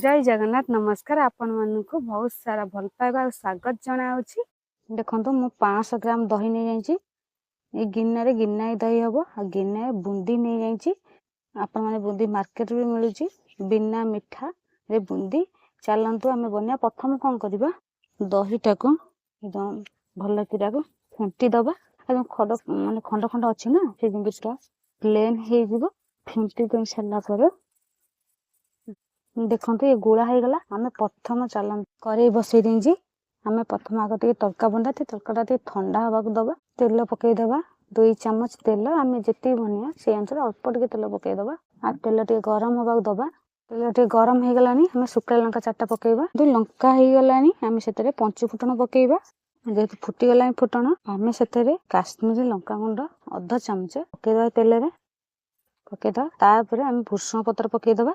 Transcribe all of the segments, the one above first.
जय जगन्नाथ नमस्कार आपण मानक बहुत सारा भल पाइबा स्वागत जनाऊँगी। देखो मु 500 ग्राम दही नहीं जाइए गिन्ना गिन्नाए दही हम आ गिन्नाए बूंदी नहीं जाइए। आपण मैंने बूंदी मार्केट भी मिलूची बिना मिठा रे बूंदी। चलतु आम बना प्रथम कौन करवा दहीटा को एकदम भल कि फेंटी दबा एकदम खंड माने खंड खंड अच्छी ना से जिनटा प्लेन हो फेंटी दे सारापर देखो ये गोला हो गला। आम प्रथम चल कड़े बसई देजी आम प्रथम आग टे तड़का बंदा तड़का ठंडा हवा दबा तेल पकईदबा 2 चामच तेल आम जी बनिया से अनुसार अल्प टे तेल पकईदबा आ तेल टे गरम हवा दबा तेल टे गरम हो गलानी आम शुक्ला लंका 4टा पकईबा लंका हो गलानी आम से 5 फुटन पकईबा जेहेतु फुटीगला फुटण आम से काश्मीरी लंका गुंड अध चामच पकईदबा तेल पकईदबा तापर आम भूषण पत्र पकईदबा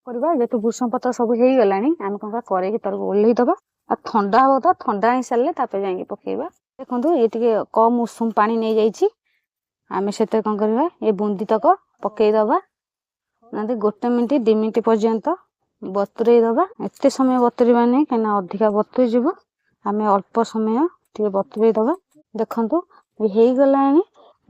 करवा जेतु भूषण पत्र सब हो गलानी आम कौन कर तर ओल्लई दबा आ ठंडा हम तो ठंडा हो सारे जा पकईबा। देखो ये टे कम उषुम पानी नहीं जाइए आम से कौन करवा ये बूंदी तक पकईदबा ना 1 मिनिट 2 मिनिट पर्यंत बतुरई दबा। एत समय बतुरवा नहीं कहीं अधिका बतुरी जीव आम अल्प समय टे बतुरई दबा। देखो ये हो गला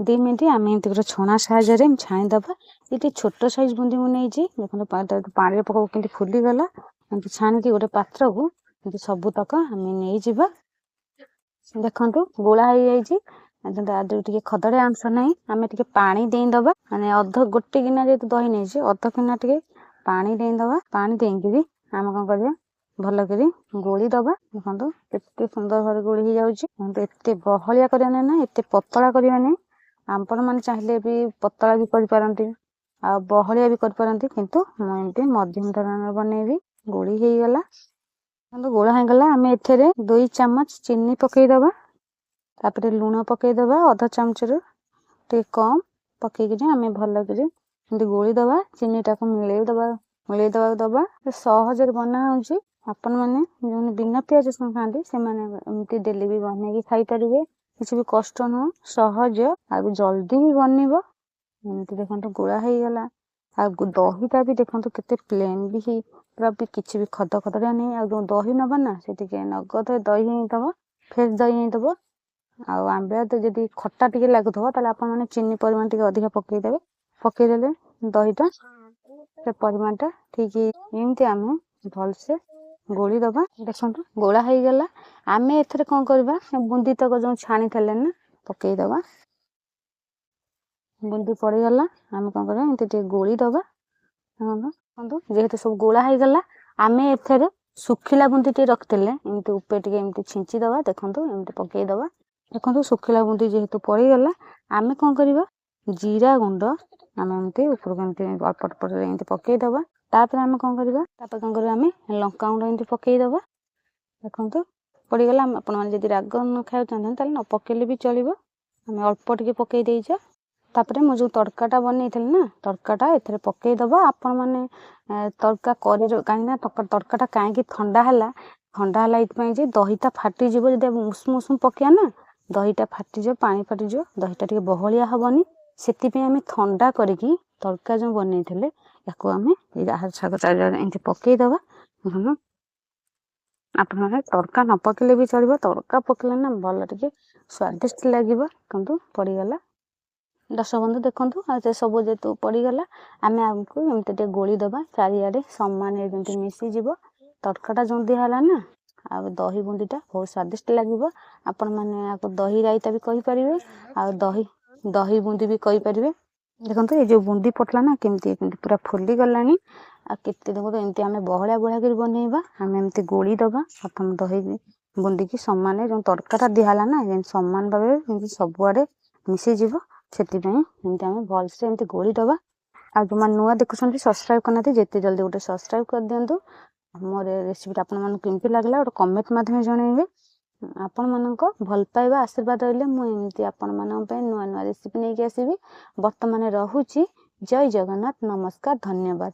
2 मिनिट आम एमती छणा साहाଯ୍य छाणीदबा। ये छोट साइज बूंदी मुझे देखो पानी पक के फुलीगला एमती छाणिकी गोटे पात्र को सबुतक आम नहीं जावा। देखो गोला हो जाए खदड़े अंश नहीं आम टे पानी देदबा माने अध गोटे गिना जेहतु दही नहीं अध गिना टे पानी देदबा पानी देकि आम कौन कर भल कर गोली दबा। देखो केते सुंदर भाव गोली हो जाए एत बहलिया करना ना एत पतला करवा नहीं आपण मैंने चाहिए भी पतला भी करपारती आ बहलिया भी करपारती किंतु मुझे मध्यम धरण बनैबी। गोली हो गला गोला हो गला आम एथे 2 चामच चीनी पकईदबा तापर लुण पकईदबा अध चामच टे कम पकईकि आम भल कर गोली दबा चीनी टाक मिलई दबा सहज बना हो। आपण मैंने जो बिना पियाज रसुण खाती से एमती डेली भी बनई खाई पारे किसी भी कष्ट नुह सहज आ जल्दी भी बनब एमती। देखो गोला हो गला आ दहीटा भी देखो केते प्लेन भी पूरा भी किसी भी खद खदड़िया नहीं आ दही नबा ना से नगद दही दब फ्रेश दही दब आंबा तो जब खट्टा टे लगुव तो चीनी परिमाण टे अधिक पकईदे पकईदे दहीटा से परिमाणटा ठीक एमती आम भलसे गोली दबा। देखो गोला हो गला आम एथरे कौन करवा बूंदी तक जो छाणी थे ना पकईदबा बूंदी पड़गला आम कौन कर गोली दबा। जेहेतु सब गोला हो गला आम एथरे सुखिला बूंदी टे रखते एमती उपे टे एमती छिंची दबा। देखो एमती पकईदबा देखो सुखिला बूंदी जेहेतु पड़गला आम कौन करवा जीरा गुंड आम एमती उपरको अल्प अल्प एमती पकईदबा तापर आम कौन करवा कौन करवा आम लंका गुंड एमती पकईदबा। देखो पड़गला आपड़ी राग न खाया चाहते न पकेले भी चलो आम अल्प टे पकई देच तापर मुझे तड़काटा बनई ना तड़काटा एथरे पकईदबा। आपण मैंने तड़का कर कहीं तड़काटा कहीं ठंडा ये दहीटा फाटीज जब उषुम उषुम पकया ना दहीटा फाटीज पानी फाटीज दहीटा टे बहलिया हेनी से आम ठंडा करके तड़का जो बनई थे या आम शाग चार पकईदबा। आप तड़का न पकेले भी चलो तड़का पकेले ना भल टे स्वादिष्ट लगे किंतु पड़गला। दर्शक बंधु देखु सब जेतु पड़गला आम आमको एमती गोली दबा चारियाडे सामान मिसीज तड़काटा जो दिहला ना आ दही बूंदीटा बहुत स्वादिष्ट लगे। आपण मैंने दही रायता भी कहींपारे आ दही बूंदी भी कहींपारे। देखो ये जो बूंदी पड़ला ना केमती पूरा फुली गलानी आ केते देखो एमती आम बहलिया बहलिया कर बनइबा आम एमती गोली दबा प्रथम दही बूंदी की सामान जो तड़काटा दिहला ना सामान भाव सबुआडे मिसीज से आम भलसे एमती गोली दबा। आ जो मैंने नुआ देखुं सब्सक्राइब करना जिते जल्दी गोटे सब्सक्राइब कर दिंतु। मोर रेसिपी आपमती लगला गोटे कमेंट मध्यम जनइबे। आपण मानक भल पाइबा आशीर्वाद रही मुझे आपण नुआ नुआ रेसिपी नहीं आसबि। बर्तमान रहुची जय जगन्नाथ नमस्कार धन्यवाद।